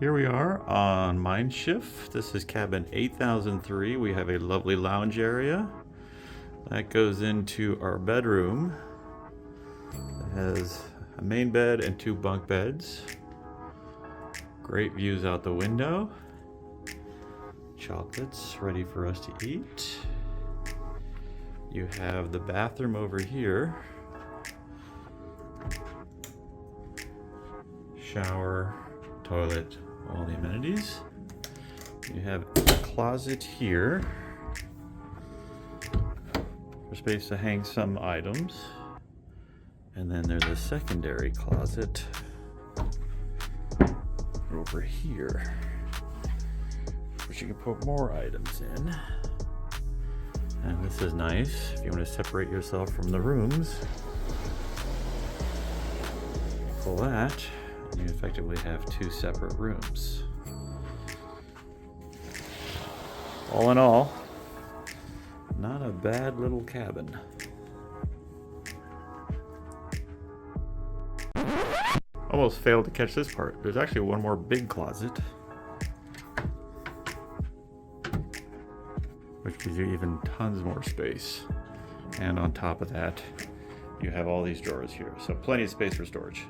Here we are on Mein Schiff. This is cabin 8003. We have a lovely lounge area. That goes into our bedroom. It has a main bed and 2 bunk beds. Great views out the window. Chocolates ready for us to eat. You have the bathroom over here. Shower, toilet, all the amenities. You have a closet here for space to hang some items. And then there's a secondary closet over here, which you can put more items in. And this is nice if you want to separate yourself from the rooms. Pull that, and you effectively have 2 separate rooms. All in all, not a bad little cabin. Almost failed to catch this part. There's actually one more big closet, which gives you even tons more space. And on top of that, you have all these drawers here. So plenty of space for storage.